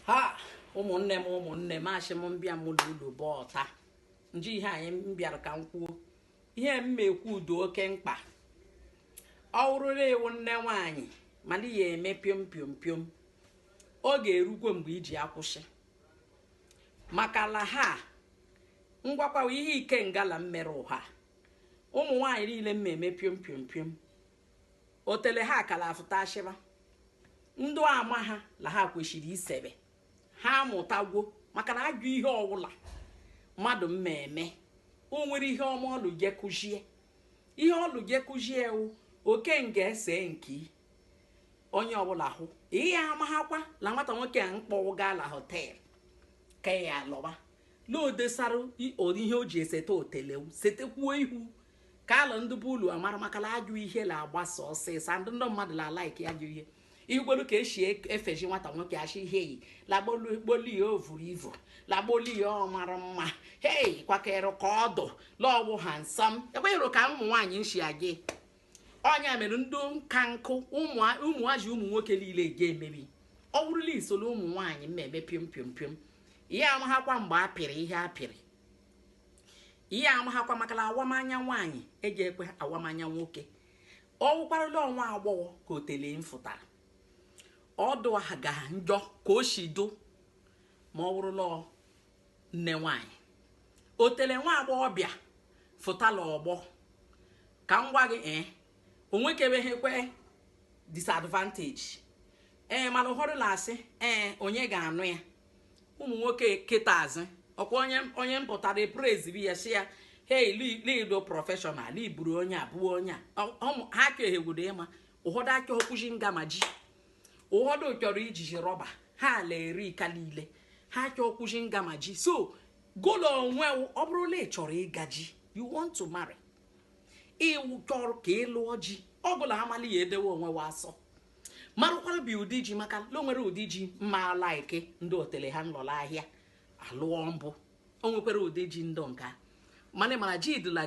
Ha ụmụnne m achị m mbịa m ụlọ bọta nji ihe anyị mbịara ka m kwuo ihe mmekwu udo oke mkpa ọ wụrụla ewu nne nwaanyị mana ya eme piom piom piom oge erugwo mgbe iji akwụsị maka la ha ngwakwa ihe ike ngala mmere ụha ụmụ nwaanyị niile mmemme piom piom piom otele ha kala afụta ashịba ndụ ama ha la ha kwesịrị isebe ha mụtagwo maka na ajụ ihe ọwụla mmadụ mmemme o nwere ihe ọma ọlụ jekụzie ihe ọlụ jekụzie ewu oke nga ese nke onye ọbụla hụ ihe amahakwa la nwata nwoke a mkpọwụ gala hotel ka ya alọba n'odesara ihe o ji esete otelewu setekwuo ihu ka alụ ndị bụ ụlọ amara maka na ajụ ihe la agbasa ọsịsa ndị mmadụ la like ajụ ihe igwelu ka esi efeji nwata nwoke achị ihe yi lagboli ya ovuru ivu lagboli ya ọmara mma hei kwakere ka ọdụ lọọbụ ha nsam ekweghịrụ ka ụmụ nwaanyị nshi agị ọnya mere ndị nka nkụ ụmụaji ụmụ nwoke niile ga-emebi ọ bụrụla isolu ụmụ nwaanyị mmemme piom piom piom ihe amaghakwa mgbe apịrị ihe apịrị ihe amaghakwa maka na awamanya nwaanyị eji ekwe awamanya nwoke ọ wụkwarala ọnwa agbọghọ ka otele mfụtara ọdụ aha ga njọ ka o si do ma ọ bụrụla nne nwaanyị otele nwa agbọghọbịa fụtala ọgbọ ka m gwa gị onwekebeghekwe disadvantage mana ụfọdụ na-asị onye ga-anụ ya ụmụ nwoke kịta azụ ọkwa onye mpụtara preziri ya si ya hei lido prọfeshọnal iburu onye abụọ onye a ha keghegwodo ịma ụfọdụ aka ọkwụzi ngama ji ụfọdụ chọrọ ijiji rọba ha na-eri ika niile ha chọọ ọkwụzi ngama ji so golo onwe ọ bụrụla ị chọrọ ịga ji you want to marry iwu chọrọ ka ị lụọ ji ọbụla amali ya edewe onwe wa asọ marụkwara bi ụdị ji maka na o nwere ụdị ji mma laiki ndị otele ha nlọla ahịa alụọ mbụ o nwekwara ụdị ji ndị nka mana ji dị la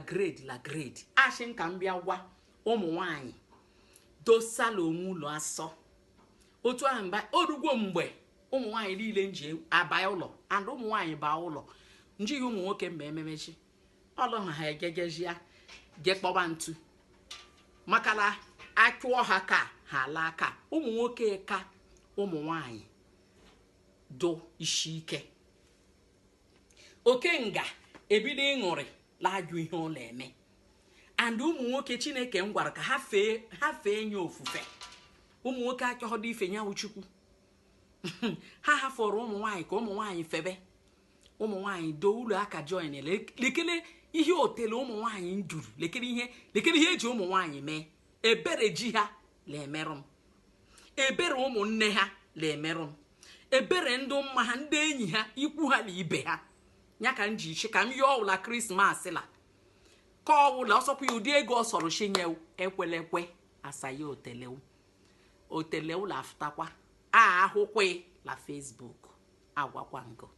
grade ashị nka m bịa gwa ụmụ nwaanyị dosala onwe ụlọ asọ otu ahụ mba orugwo mgbe ụmụ nwaanyị niile nji aba ụlọ and ụmụ nwaanyị baa ụlọ njighị ụmụ nwoke mgbe ememechi ọlụ ha ejejezia je kpọba ntu maka na achụọ ha ka ha laa ka ụmụ nwoke ka ụmụ nwaanyị do isi ike oke nga ebido ịṅụrị laajụ ihe ụlọ eme and ụmụ nwoke Chineke m gwara ka ha fee nye ofufe ụmụ nwoke achọghọdụ ife nyanwụ Chukwu ha hafọrọ ụmụ nwaanyị ka ụmụ nwaanyị febe ụmụ nwaanyị do ụlọ aka join lekele ihe otele ụmụ nwaanyị njuru lekele ihe eji ụmụ nwaanyị mee ebere ji ha la-emerụ m ebere ụmụnne ha la-emerụ m ebere ndị mma ha ndị enyi ha ikwu ha na ibe ha ya ka m ji iche ka m yọọ ọwụla krismas la ka ọwụla ọsọkwa ya ụdị ego ọ sọrọ chinyewu ekwelekwe asa ya otelewu la afụtakwa ahụkwe la Facebook agwakwa ngo